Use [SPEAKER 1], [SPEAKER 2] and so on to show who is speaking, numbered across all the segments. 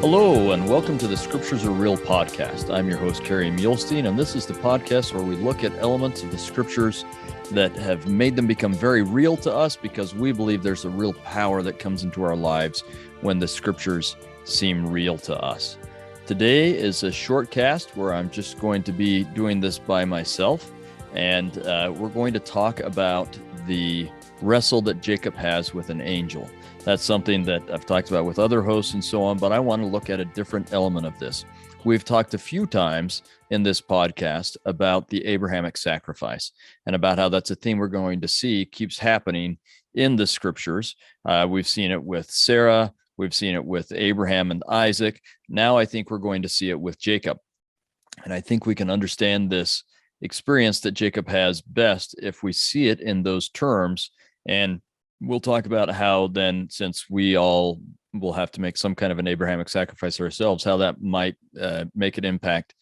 [SPEAKER 1] Hello, and welcome to the Scriptures Are Real podcast. I'm your host, Kerry, and this is the podcast where we look at elements of the Scriptures that have made them become very real to us because we believe there's a real power that comes into our lives when the Scriptures seem real to us. Today is a short cast where I'm just going to be doing this by myself, and we're going to talk about the wrestle that Jacob has with an angel. That's something that I've talked about with other hosts and so on, but I want to look at a different element of this. We've talked a few times in this podcast about the Abrahamic sacrifice and about how that's a theme we're going to see keeps happening in the Scriptures. We've seen it with Sarah. We've seen it with Abraham and Isaac. Now I think we're going to see it with Jacob. And I think we can understand this experience that Jacob has best if we see it in those terms. And we'll talk about how then, since we all will have to make some kind of an Abrahamic sacrifice ourselves, how that might make it impact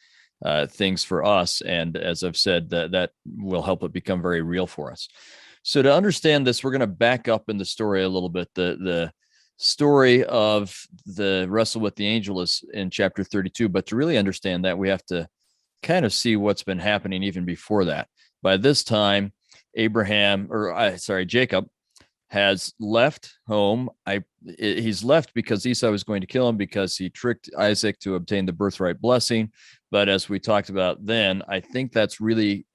[SPEAKER 1] things for us. And as I've said, that will help it become very real for us. So to understand this, we're going to back up in the story a little bit. The story of the wrestle with the angel is in chapter 32, but to really understand that, we have to kind of see what's been happening even before that. By this time, Jacob has left home. He's left because Esau was going to kill him because he tricked Isaac to obtain the birthright blessing. But as we talked about then, I think that's really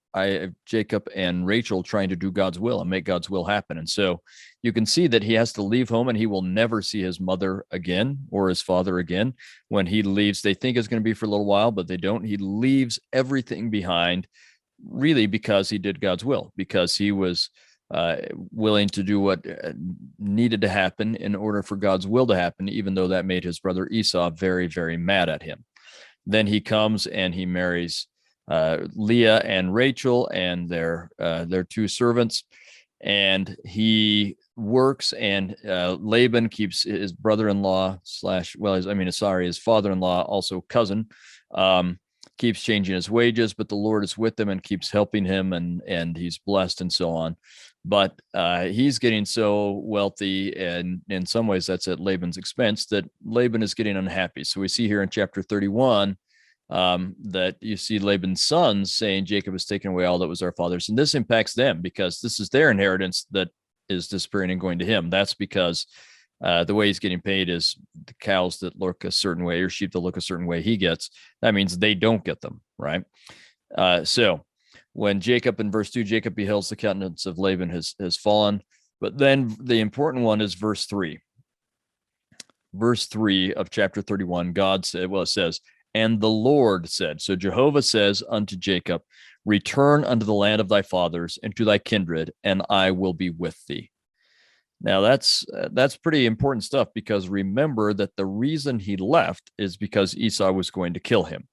[SPEAKER 1] Jacob and Rachel trying to do God's will and make God's will happen. And so you can see that he has to leave home, and he will never see his mother again or his father again. When he leaves, they think it's going to be for a little while, but they don't. He leaves everything behind, really because he did God's will, because he was willing to do what needed to happen in order for God's will to happen, even though that made his brother Esau very, very mad at him. Then he comes and he marries Leah and Rachel and their two servants, and he works, and Laban keeps his brother-in-law his father-in-law, also cousin, keeps changing his wages, but the Lord is with him and keeps helping him, and he's blessed and so on. But he's getting so wealthy, and in some ways that's at Laban's expense, that Laban is getting unhappy. So we see here in chapter 31 that you see Laban's sons saying, Jacob has taken away all that was our father's. And this impacts them because this is their inheritance that is disappearing and going to him. That's because the way he's getting paid is the cows that look a certain way or sheep that look a certain way he gets. That means they don't get them, right? So when Jacob, in verse 2, Jacob beholds the countenance of Laban has fallen. But then the important one is verse 3. Verse 3 of chapter 31, God said, it says, and the Lord said, so Jehovah says unto Jacob, return unto the land of thy fathers and to thy kindred, and I will be with thee. Now that's pretty important stuff, because remember that the reason he left is because Esau was going to kill him.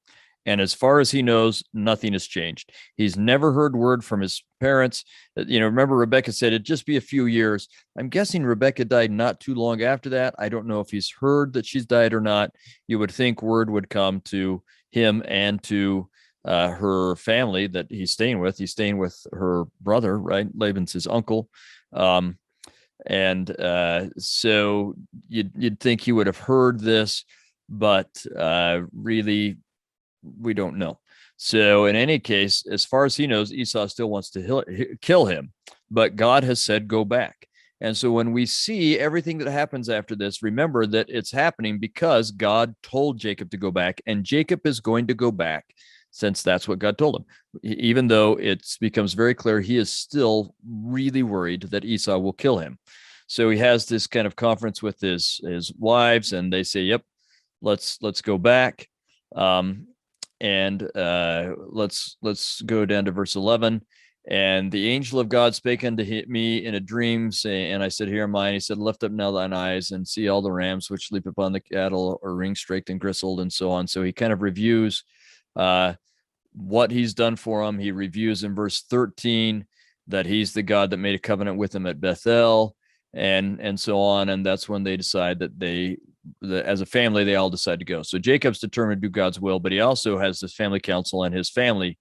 [SPEAKER 1] And as far as he knows, nothing has changed. He's never heard word from his parents. Remember Rebecca said it'd just be a few years. I'm guessing Rebecca died not too long after that. I don't know if he's heard that she's died or not. You would think word would come to him and to her family that he's staying with. He's staying with her brother, right? Laban's his uncle. So you'd think he would have heard this, but really, we don't know. So in any case, as far as he knows, Esau still wants to kill him, but God has said, go back. And so when we see everything that happens after this, remember that it's happening because God told Jacob to go back, and Jacob is going to go back since that's what God told him. Even though it becomes very clear, he is still really worried that Esau will kill him. So he has this kind of conference with his wives, and they say, yep, let's go back. Let's go down to verse 11. And the angel of God spake unto me in a dream, saying, and I said, here am I. And he said, lift up now thine eyes and see all the rams which leap upon the cattle, are ring-straked and gristled, and so on. So he kind of reviews what he's done for him. He reviews in verse 13 that he's the God that made a covenant with him at Bethel, and so on. And that's when they decide that as a family, they all decide to go. So Jacob's determined to do God's will, but he also has this family council, and his family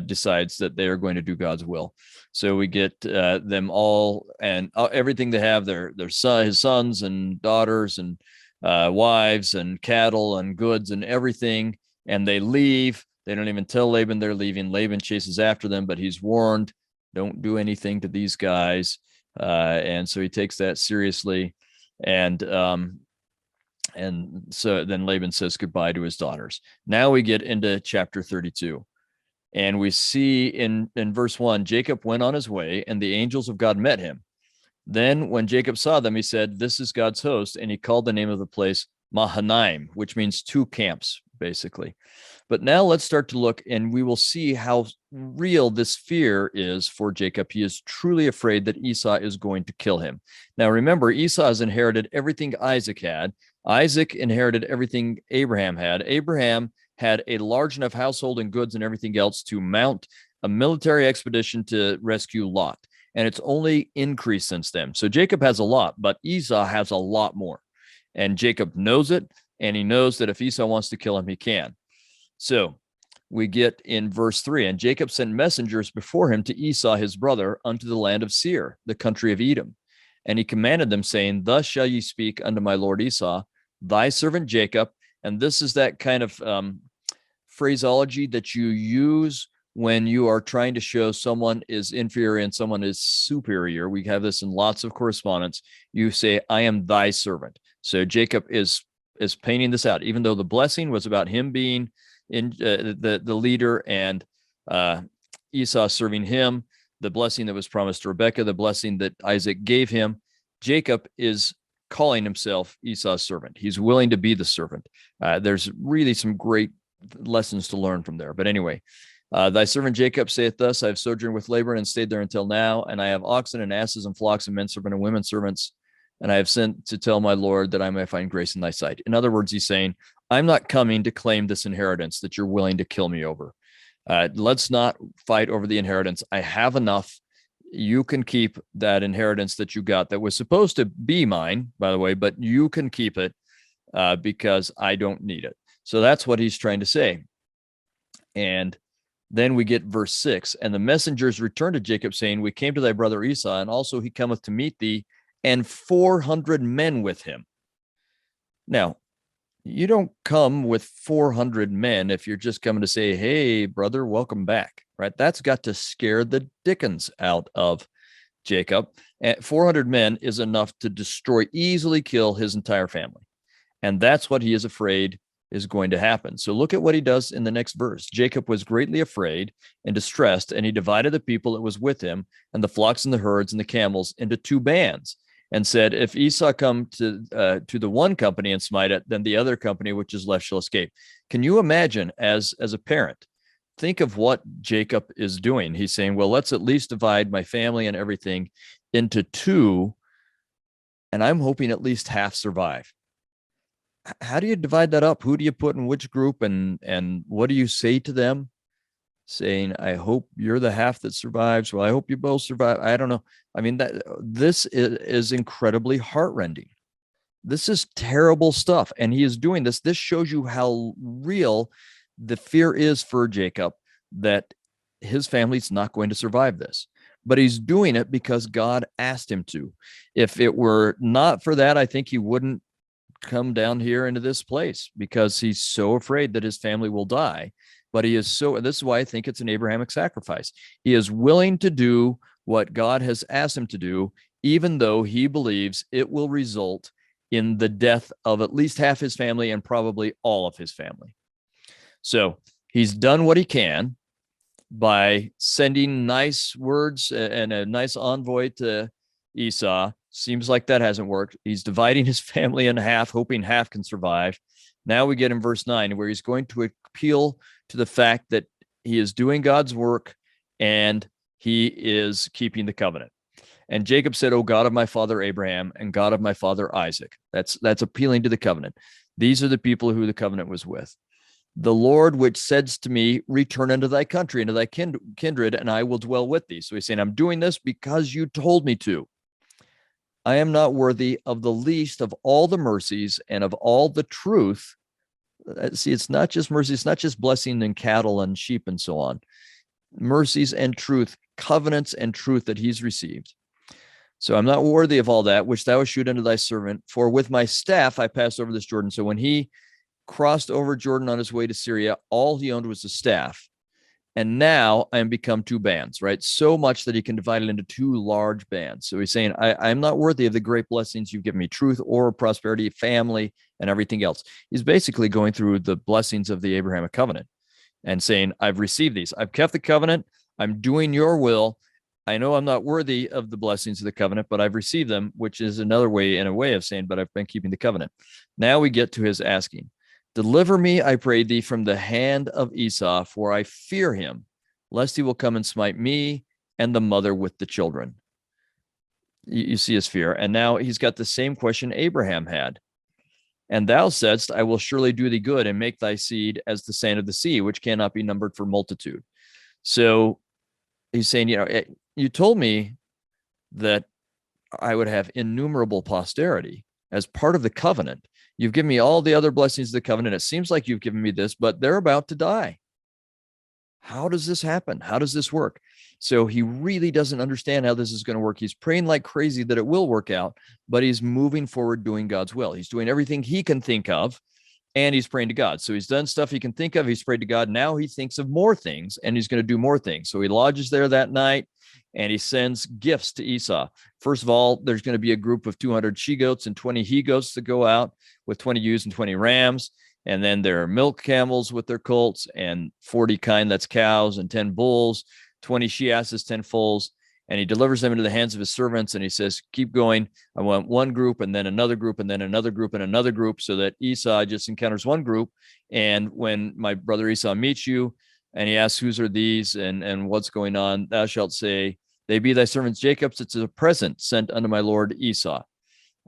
[SPEAKER 1] decides that they are going to do God's will. So we get them all and everything they have, his sons and daughters and wives and cattle and goods and everything, and they leave. They don't even tell Laban they're leaving. Laban chases after them, but he's warned, don't do anything to these guys. And so he takes that seriously. And so then Laban says goodbye to his daughters. Now we get into chapter 32. And we see in verse 1, Jacob went on his way, and the angels of God met him. Then when Jacob saw them, he said, this is God's host. And he called the name of the place Mahanaim, which means two camps, basically. But now let's start to look, and we will see how real this fear is for Jacob. He is truly afraid that Esau is going to kill him. Now, remember, Esau has inherited everything Isaac had. Isaac inherited everything Abraham had. Abraham had a large enough household and goods and everything else to mount a military expedition to rescue Lot. And it's only increased since then. So Jacob has a lot, but Esau has a lot more. And Jacob knows it, and he knows that if Esau wants to kill him, he can. So we get in verse 3, and Jacob sent messengers before him to Esau his brother unto the land of Seir, the country of Edom. And he commanded them, saying, thus shall ye speak unto my lord Esau, thy servant Jacob. And this is that kind of phraseology that you use when you are trying to show someone is inferior and someone is superior. We have this in lots of correspondence. You say, I am thy servant. So Jacob is painting this out, even though the blessing was about him being in the leader and Esau serving him, the blessing that was promised to Rebekah, the blessing that Isaac gave him. Jacob is calling himself Esau's servant. He's willing to be the servant. There's really some great lessons to learn from there. But anyway, thy servant Jacob saith thus, I have sojourned with Laban and stayed there until now, and I have oxen and asses and flocks and men servant and women servants, and I have sent to tell my Lord that I may find grace in thy sight. In other words, he's saying, I'm not coming to claim this inheritance that you're willing to kill me over. Let's not fight over the inheritance. I have enough. You can keep that inheritance that you got that was supposed to be mine, by the way, but you can keep it because I don't need it. So that's what he's trying to say. And then we get verse 6, and the messengers returned to Jacob, saying, we came to thy brother Esau, and also he cometh to meet thee, and 400 men with him. Now, you don't come with 400 men if you're just coming to say, hey, brother, welcome back, right? That's got to scare the dickens out of Jacob. And 400 men is enough to easily kill his entire family. And that's what he is afraid is going to happen. So look at what he does in the next verse. Jacob was greatly afraid and distressed, and he divided the people that was with him and the flocks and the herds and the camels into two bands, and said, if Esau come to the one company and smite it, then the other company which is left shall escape. Can you imagine as a parent, think of what Jacob is doing. He's saying, well, let's at least divide my family and everything into two, and I'm hoping at least half survive. How do you divide that up? Who do you put in which group, and what do you say to them? Saying, I hope you're the half that survives. Well, I hope you both survive. I don't know. I mean, this is incredibly heartrending. This is terrible stuff. And he is doing this. This shows you how real the fear is for Jacob that his family's not going to survive this. But he's doing it because God asked him to. If it were not for that, I think he wouldn't come down here into this place, because he's so afraid that his family will die. But he is this is why I think it's an Abrahamic sacrifice. He is willing to do what God has asked him to do, even though he believes it will result in the death of at least half his family and probably all of his family. So he's done what he can by sending nice words and a nice envoy to Esau. Seems like that hasn't worked. He's dividing his family in half, hoping half can survive. Now we get in verse 9, where he's going to appeal to the fact that he is doing God's work and he is keeping the covenant. And Jacob said, O God of my father Abraham and God of my father Isaac. That's appealing to the covenant. These are the people who the covenant was with. The Lord which says to me, return unto thy country, into thy kindred, and I will dwell with thee. So he's saying, I'm doing this because you told me to. I am not worthy of the least of all the mercies and of all the truth. See, it's not just mercy. It's not just blessing and cattle and sheep and so on. Mercies and truth, covenants and truth that he's received. So I'm not worthy of all that which thou hast shewed unto thy servant. For with my staff I passed over this Jordan. So when he crossed over Jordan on his way to Syria, all he owned was a staff. And now I am become two bands, right? So much that he can divide it into two large bands. So he's saying, I'm not worthy of the great blessings you've given me, truth or prosperity, family, and everything else. He's basically going through the blessings of the Abrahamic covenant and saying, I've received these. I've kept the covenant. I'm doing your will. I know I'm not worthy of the blessings of the covenant, but I've received them, which is another way, in a way of saying, but I've been keeping the covenant. Now we get to his asking. Deliver me, I pray thee, from the hand of Esau, for I fear him, lest he will come and smite me and the mother with the children. You see his fear. And now he's got the same question Abraham had. And thou saidst, I will surely do thee good and make thy seed as the sand of the sea, which cannot be numbered for multitude. So he's saying, you told me that I would have innumerable posterity as part of the covenant. You've given me all the other blessings of the covenant. It seems like you've given me this, but they're about to die. How does this happen? How does this work? So he really doesn't understand how this is going to work. He's praying like crazy that it will work out, but he's moving forward doing God's will. He's doing everything he can think of, and he's praying to God. So he's done stuff he can think of. He's prayed to God. Now he thinks of more things, and he's going to do more things. So he lodges there that night, and he sends gifts to Esau. First of all, there's going to be a group of 200 she-goats and 20 he-goats to go out with 20 ewes and 20 rams. And then there are milk camels with their colts and 40 kine, that's cows, and 10 bulls, 20 she-asses, 10 foals. And he delivers them into the hands of his servants. And he says, keep going. I want one group and then another group and then another group and another group, so that Esau just encounters one group. And when my brother Esau meets you and he asks, whose are these and what's going on, thou shalt say, they be thy servants Jacob's. It's a present sent unto my lord Esau.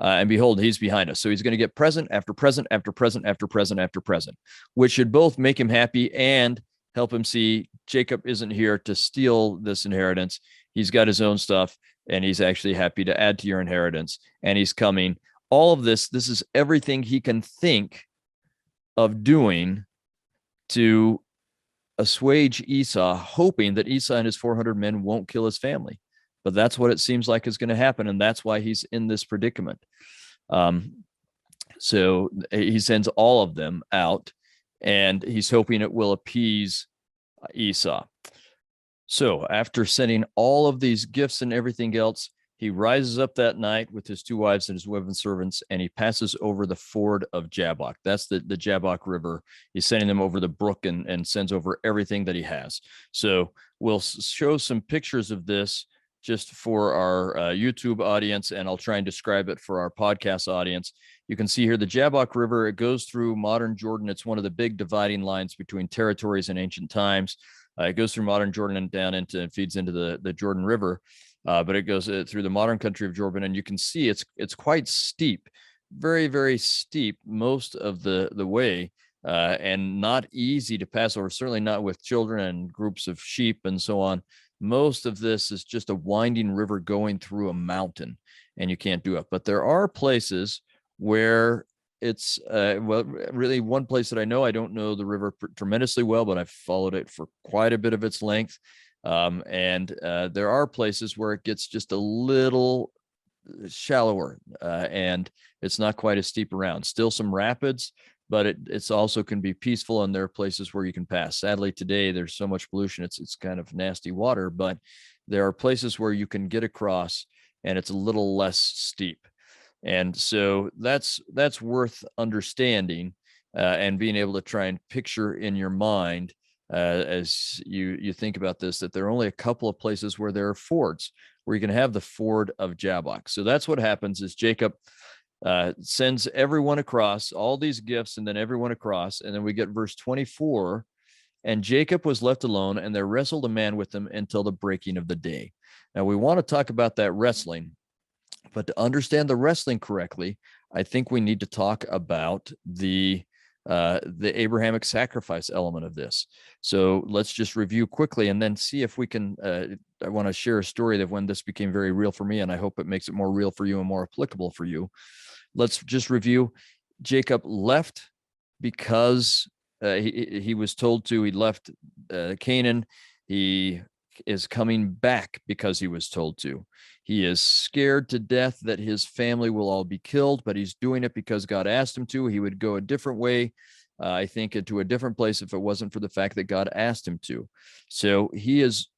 [SPEAKER 1] And behold, he's behind us. So he's going to get present after present after present after present after present, which should both make him happy and help him see Jacob isn't here to steal this inheritance. He's got his own stuff, and he's actually happy to add to your inheritance, and he's coming. All of this is everything he can think of doing to assuage Esau, hoping that Esau and his 400 men won't kill his family. But that's what it seems like is going to happen, and that's why he's in this predicament. So he sends all of them out, and he's hoping it will appease Esau. So after sending all of these gifts and everything else, he rises up that night with his two wives and his women servants, and he passes over the ford of Jabbok. That's the Jabbok River. He's sending them over the brook and sends over everything that he has. So we'll show some pictures of this just for our YouTube audience, and I'll try and describe it for our podcast audience. You can see here the Jabbok River. It goes through modern Jordan. It's one of the big dividing lines between territories in ancient times. It goes through modern Jordan and down into and feeds into the Jordan River. But it goes through the modern country of Jordan, and you can see it's quite steep, very, very steep most of the way, and not easy to pass over, certainly not with children and groups of sheep and so on. Most of this is just a winding river going through a mountain, and you can't do it. But there are places where it's well, really one place that I know, I don't know the river tremendously well, but I've followed it for quite a bit of its length. And there are places where it gets just a little shallower, and it's not quite as steep around. Still some rapids, but it's also can be peaceful, and there are places where you can pass. Sadly, today there's so much pollution, it's kind of nasty water, but there are places where you can get across, and it's a little less steep. And so that's worth understanding, and being able to try and picture in your mind as you think about this, that there are only a couple of places where there are fords where you can have the ford of Jabbok. So that's what happens is Jacob sends everyone across, all these gifts, and then everyone across. And then we get verse 24, and Jacob was left alone, and there wrestled a man with him until the breaking of the day. Now we want to talk about that wrestling, but to understand the wrestling correctly, I think we need to talk about the Abrahamic sacrifice element of this. So let's just review quickly and then see if we can, I want to share a story of when this became very real for me, and I hope it makes it more real for you and more applicable for you. Let's just review. Jacob left because he was told to. He left Canaan. He is coming back because he was told to. He is scared to death that his family will all be killed, but he's doing it because God asked him to. He would go a different way, I think, into a different place if it wasn't for the fact that God asked him to. So he is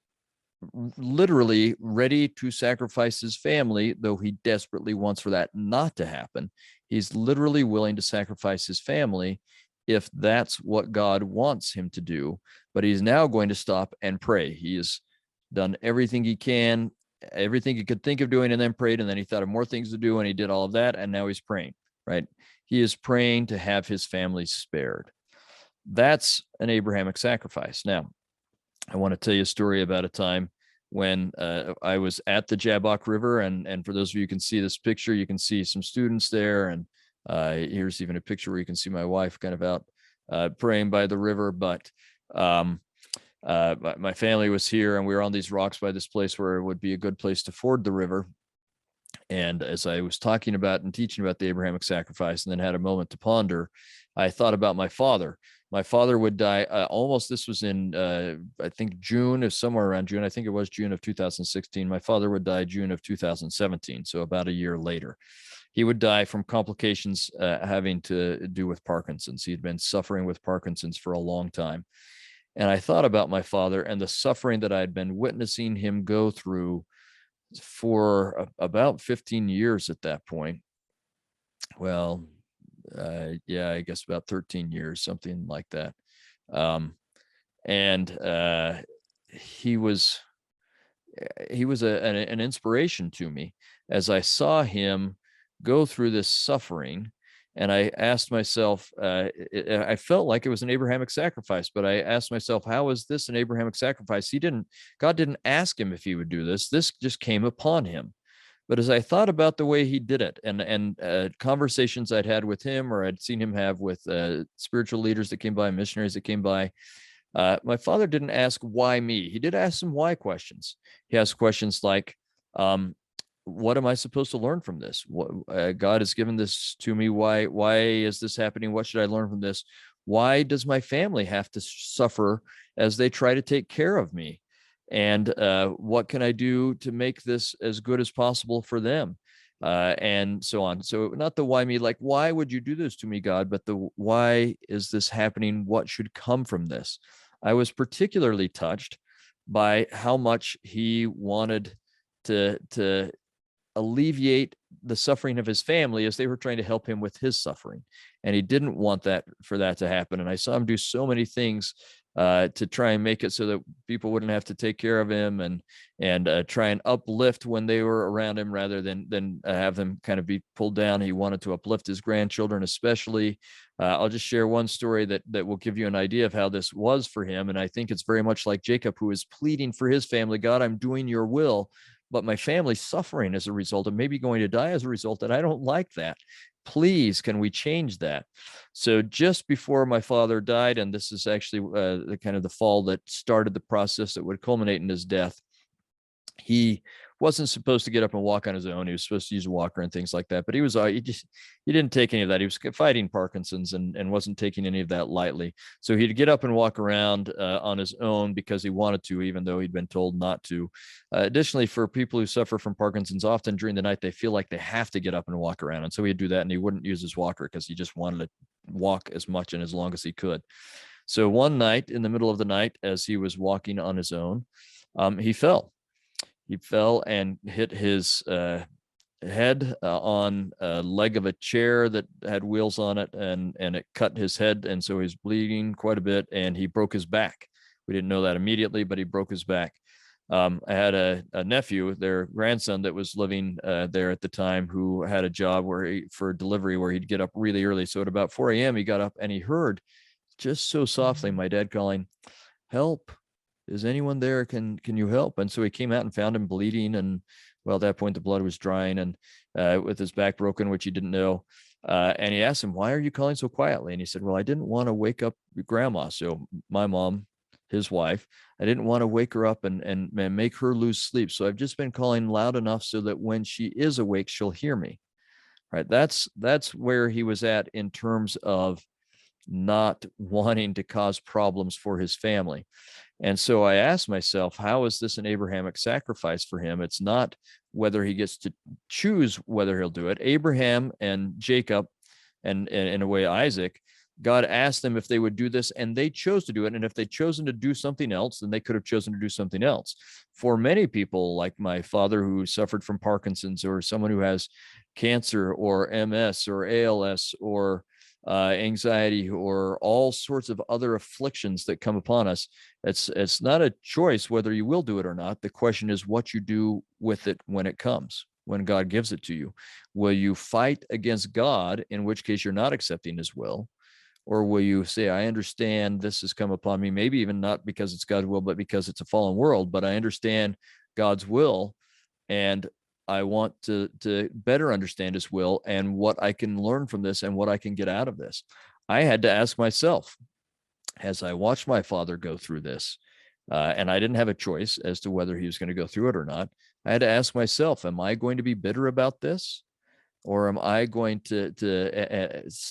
[SPEAKER 1] literally ready to sacrifice his family, though he desperately wants for that not to happen. He's literally willing to sacrifice his family if that's what God wants him to do. But he's now going to stop and pray. He has done everything he can, everything he could think of doing, and then prayed. And then he thought of more things to do, and he did all of that. And now he's praying, right? He is praying to have his family spared. That's an Abrahamic sacrifice. Now, I want to tell you a story about a time when I was at the Jabbok River. And for those of you who can see this picture, you can see some students there. And here's even a picture where you can see my wife kind of out praying by the river. But my family was here, and we were on these rocks by this place where it would be a good place to ford the river. And as I was talking about and teaching about the Abrahamic sacrifice, and then had a moment to ponder, I thought about my father. My father would die this was in, I think June, is somewhere around June. I think it was June of 2016. My father would die June of 2017. So about a year later, he would die from complications having to do with Parkinson's. He'd been suffering with Parkinson's for a long time. And I thought about my father and the suffering that I'd been witnessing him go through for about 15 years at that point. Well, yeah, I guess about 13 years, something like that. And he was an inspiration to me as I saw him go through this suffering. And I asked myself, I felt like it was an Abrahamic sacrifice, but I asked myself, how is this an Abrahamic sacrifice? God didn't ask him if he would do this. This just came upon him. But as I thought about the way he did it, and conversations I'd had with him, or I'd seen him have with spiritual leaders that came by, missionaries that came by, my father didn't ask why me. He did ask some why questions. He asked questions like, what am I supposed to learn from this? God has given this to me. Why is this happening? What should I learn from this? Why does my family have to suffer as they try to take care of me? And what can I do to make this as good as possible for them? And so on. So not the why me, like, why would you do this to me, God? But the why is this happening? What should come from this? I was particularly touched by how much he wanted to alleviate the suffering of his family as they were trying to help him with his suffering. And he didn't want that to happen. And I saw him do so many things to try and make it so that people wouldn't have to take care of him, and try and uplift when they were around him rather than have them kind of be pulled down. He wanted to uplift his grandchildren, especially. I'll just share one story that will give you an idea of how this was for him. And I think it's very much like Jacob, who is pleading for his family, God, I'm doing your will, but my family's suffering as a result, and maybe going to die as a result, and I don't like that. Please, can we change that? So just before my father died, and this is actually the kind of the fall that started the process that would culminate in his death, he wasn't supposed to get up and walk on his own. He was supposed to use a walker and things like that. But he didn't take any of that. He was fighting Parkinson's and wasn't taking any of that lightly. So he'd get up and walk around on his own because he wanted to, even though he'd been told not to. Additionally, for people who suffer from Parkinson's, often during the night, they feel like they have to get up and walk around. And so he'd do that, and he wouldn't use his walker because he just wanted to walk as much and as long as he could. So one night, in the middle of the night, as he was walking on his own, he fell. He fell and hit his head on a leg of a chair that had wheels on it, and it cut his head. And so he's bleeding quite a bit, and he broke his back. We didn't know that immediately, but he broke his back. I had a nephew, their grandson, that was living there at the time, who had a job for delivery where he'd get up really early. So at about 4 a.m., he got up and he heard just so softly my dad calling, "Help. Is anyone there? Can you help?" And so he came out and found him bleeding. And well, at that point, the blood was drying, and with his back broken, which he didn't know. And he asked him, "Why are you calling so quietly?" And he said, "Well, I didn't want to wake up grandma." So my mom, his wife, I didn't want to wake her up and make her lose sleep. So I've just been calling loud enough so that when she is awake, she'll hear me. Right. That's where he was at in terms of not wanting to cause problems for his family. And so I asked myself, how is this an Abrahamic sacrifice for him? It's not whether he gets to choose whether he'll do it. Abraham and Jacob, and in a way Isaac, God asked them if they would do this, and they chose to do it. And if they'd chosen to do something else, then they could have chosen to do something else. For many people, like my father, who suffered from Parkinson's, or someone who has cancer or MS or ALS or anxiety or all sorts of other afflictions that come upon us, it's not a choice whether you will do it or not. The question is what you do with it when it comes, when God gives it to you. Will you fight against God, in which case you're not accepting his will? Or will you say, I understand this has come upon me, maybe even not because it's God's will, but because it's a fallen world, but I understand God's will, and I want to better understand his will and what I can learn from this and what I can get out of this. I had to ask myself, as I watched my father go through this, and I didn't have a choice as to whether he was going to go through it or not. I had to ask myself, am I going to be bitter about this? Or am I going to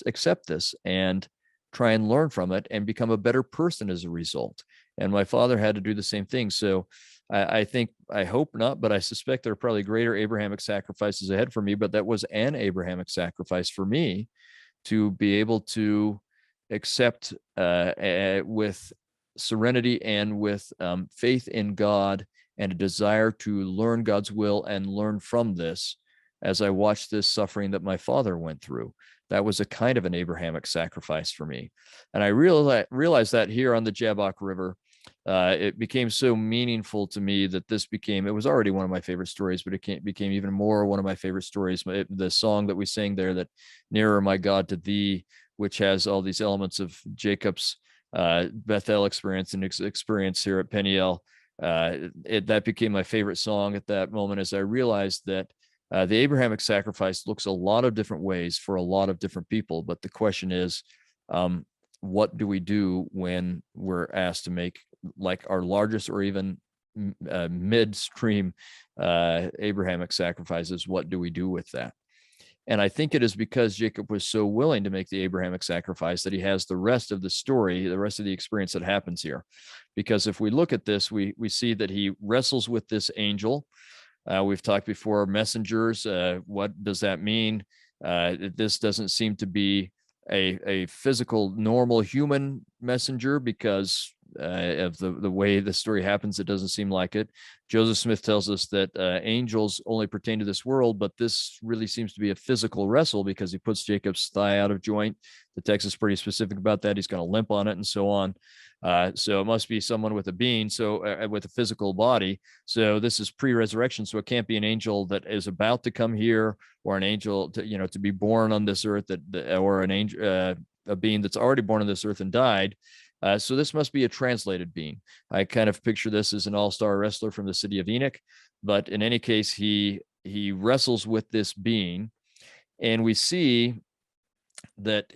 [SPEAKER 1] accept this and try and learn from it and become a better person as a result? And my father had to do the same thing. So I think, I hope not, but I suspect there are probably greater Abrahamic sacrifices ahead for me. But that was an Abrahamic sacrifice for me, to be able to accept with serenity and with faith in God, and a desire to learn God's will and learn from this. As I watched this suffering that my father went through, that was a kind of an Abrahamic sacrifice for me. And I realized that here on the Jabbok River, it became so meaningful to me that this became, it was already one of my favorite stories, but it became even more one of my favorite stories. The song that we sang there, that Nearer My God to Thee, which has all these elements of Jacob's Bethel experience and experience here at Peniel, that became my favorite song at that moment, as I realized that the Abrahamic sacrifice looks a lot of different ways for a lot of different people. But the question is, what do we do when we're asked to make like our largest or even midstream Abrahamic sacrifices? What do we do with that? And I think it is because Jacob was so willing to make the Abrahamic sacrifice that he has the rest of the story, the rest of the experience that happens here. Because if we look at this, we see that he wrestles with this angel. We've talked before, messengers. What does that mean? This doesn't seem to be a physical, normal human messenger, because of the way the story happens, it doesn't seem like it. Joseph Smith tells us that angels only pertain to this world, but this really seems to be a physical wrestle, because he puts Jacob's thigh out of joint. The text is pretty specific about that. He's going to limp on it and so on. So it must be someone with a being, so with a physical body. So this is pre-resurrection, so it can't be an angel that is about to come here, or an angel to be born on this earth, or an angel, a being that's already born on this earth and died. So this must be a translated being. I kind of picture this as an all-star wrestler from the city of Enoch, but in any case, he wrestles with this being, and we see that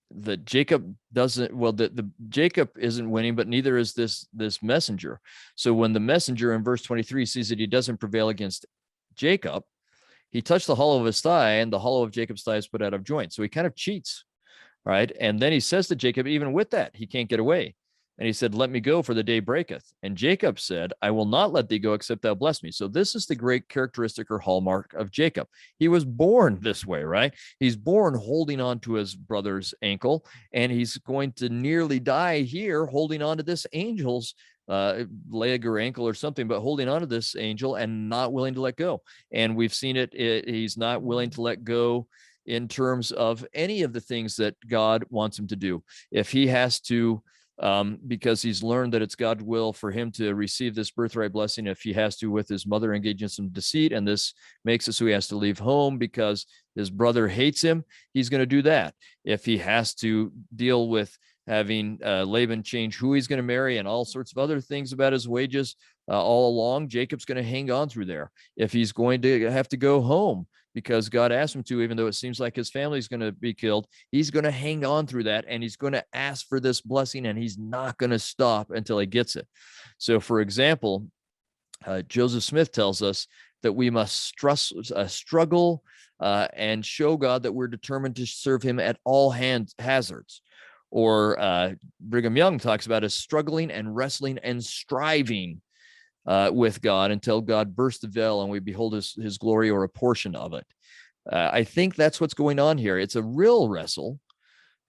[SPEAKER 1] that Jacob doesn't, well, the Jacob isn't winning, but neither is this messenger. So when the messenger in verse 23 sees that he doesn't prevail against Jacob, he touched the hollow of his thigh, and the hollow of Jacob's thigh is put out of joint. So he kind of cheats, right? And then he says to Jacob, even with that, he can't get away. And he said, let me go, for the day breaketh. And Jacob said, I will not let thee go, except thou bless me. So this is the great characteristic or hallmark of Jacob. He was born this way, right? He's born holding on to his brother's ankle, and he's going to nearly die here holding on to this angel's leg or ankle or something, but holding on to this angel and not willing to let go. And we've seen it. He's not willing to let go in terms of any of the things that God wants him to do. If he has to, because he's learned that it's God's will for him to receive this birthright blessing, if he has to, with his mother, engage in some deceit, and this makes it so he has to leave home because his brother hates him, he's going to do that. If he has to deal with having Laban change who he's going to marry and all sorts of other things about his wages all along, Jacob's going to hang on through there. If he's going to have to go home because God asked him to, even though it seems like his family's going to be killed, he's going to hang on through that, and he's going to ask for this blessing, and he's not going to stop until he gets it. So, for example, Joseph Smith tells us that we must struggle and show God that we're determined to serve him at all hazards. Or Brigham Young talks about as struggling and wrestling and striving with God until God bursts the veil and we behold his glory or a portion of it. I think that's what's going on here. It's a real wrestle,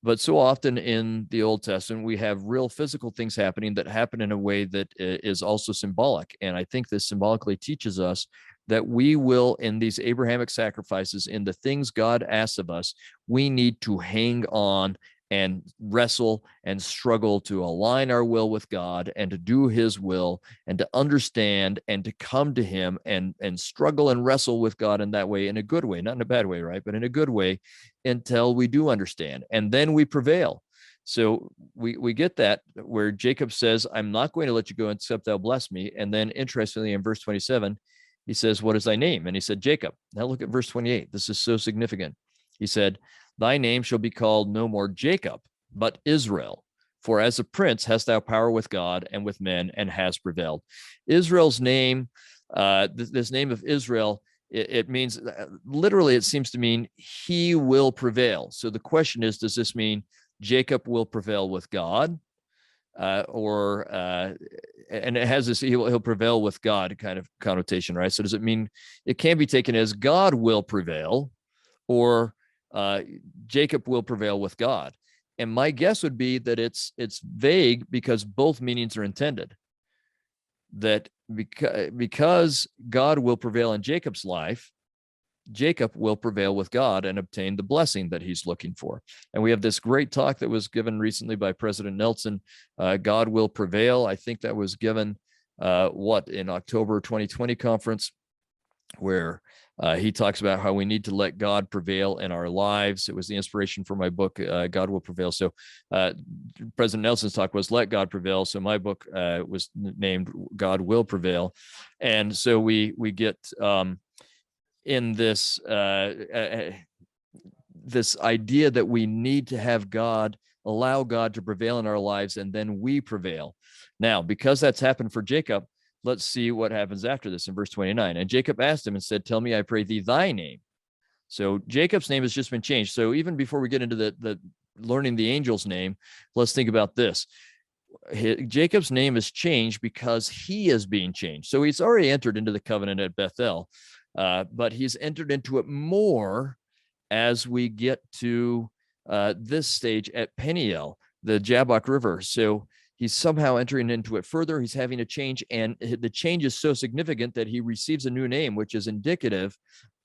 [SPEAKER 1] but so often in the Old Testament, we have real physical things happening that happen in a way that is also symbolic. And I think this symbolically teaches us that we will, in these Abrahamic sacrifices, in the things God asks of us, we need to hang on and wrestle and struggle to align our will with God and to do his will and to understand and to come to him and struggle and wrestle with God in that way, in a good way, not in a bad way, right? But in a good way, until we do understand. And then we prevail. So we get that where Jacob says, I'm not going to let you go except thou bless me. And then interestingly, in verse 27, he says, what is thy name? And he said, Jacob. Now look at verse 28. This is so significant. He said, thy name shall be called no more Jacob, but Israel. For as a prince hast thou power with God and with men, and has prevailed. Israel's name, this name of Israel, it means, literally, it seems to mean he will prevail. So the question is, does this mean Jacob will prevail with God? And it has this, he'll prevail with God kind of connotation, right? So does it mean, it can be taken as God will prevail, or Jacob will prevail with God? And my guess would be that it's vague, because both meanings are intended. That because God will prevail in Jacob's life, Jacob will prevail with God and obtain the blessing that he's looking for. And we have this great talk that was given recently by President Nelson, God will prevail. I think that was given in October 2020 conference, where he talks about how we need to let God prevail in our lives. It was the inspiration for my book, God Will Prevail. So President Nelson's talk was Let God Prevail. So my book was named God Will Prevail. And so we get in this this idea that we need to have God, allow God to prevail in our lives, and then we prevail. Now, because that's happened for Jacob, let's see what happens after this in verse 29. And Jacob asked him and said, tell me, I pray thee, thy name. So Jacob's name has just been changed. So even before we get into the learning the angel's name, let's think about this. Jacob's name is changed because he is being changed. So he's already entered into the covenant at Bethel, but he's entered into it more as we get to this stage at Peniel, the Jabbok River. So he's somehow entering into it further. He's having a change, and the change is so significant that he receives a new name, which is indicative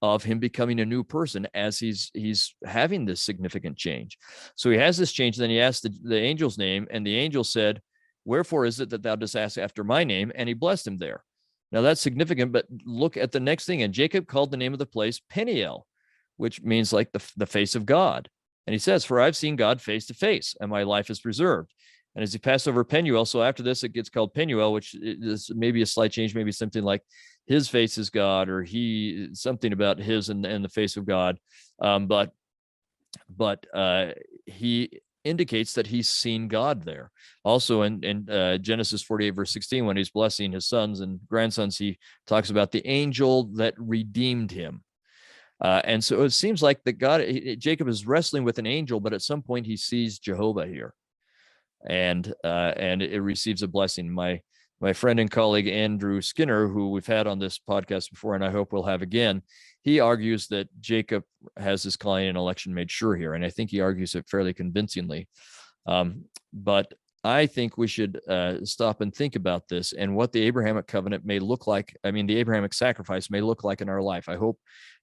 [SPEAKER 1] of him becoming a new person as he's having this significant change. So he has this change. Then he asked the angel's name, and the angel said, wherefore is it that thou dost ask after my name? And he blessed him there. Now that's significant, but look at the next thing. And Jacob called the name of the place Peniel, which means like the face of God. And he says, for I've seen God face to face, and my life is preserved. And as he passed over Peniel, so after this, it gets called Peniel, which is maybe a slight change, maybe something like his face is God, or something about his and the face of God. But he indicates that he's seen God there. Also in Genesis 48, verse 16, when he's blessing his sons and grandsons, he talks about the angel that redeemed him. And so it seems like that Jacob is wrestling with an angel, but at some point he sees Jehovah here. And it receives a blessing. My friend and colleague Andrew Skinner, who we've had on this podcast before, and I hope we'll have again, he argues that Jacob has his calling and election made sure here, and I think he argues it fairly convincingly. But I think we should stop and think about this and what the Abrahamic covenant may look like. I mean, the Abrahamic sacrifice may look like in our life. I hope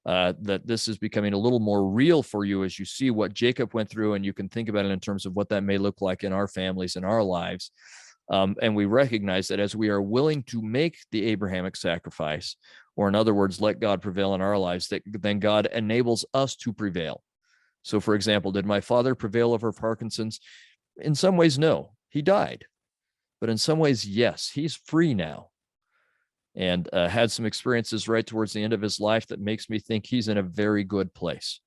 [SPEAKER 1] that this is becoming a little more real for you as you see what Jacob went through, and you can think about it in terms of what that may look like in our families and our lives. And we recognize that as we are willing to make the Abrahamic sacrifice, or in other words, let God prevail in our lives, that then God enables us to prevail. So, for example, did my father prevail over Parkinson's? In some ways, no. He died. But in some ways, yes, he's free now. And had some experiences right towards the end of his life that makes me think he's in a very good place.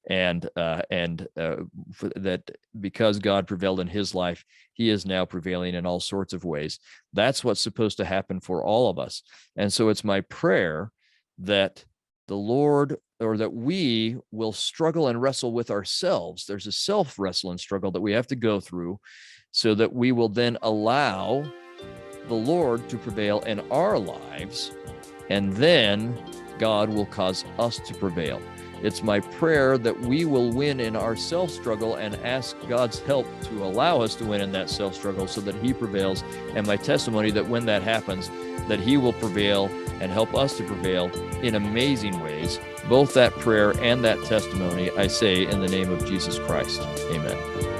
[SPEAKER 1] And that because God prevailed in his life, he is now prevailing in all sorts of ways. That's what's supposed to happen for all of us. And so it's my prayer that the Lord or that we will struggle and wrestle with ourselves. There's a self wrestle and struggle that we have to go through, so that we will then allow the Lord to prevail in our lives, and then God will cause us to prevail. It's my prayer that we will win in our self-struggle and ask God's help to allow us to win in that self-struggle so that he prevails. And my testimony that when that happens, that he will prevail and help us to prevail in amazing ways. Both that prayer and that testimony, I say in the name of Jesus Christ. Amen.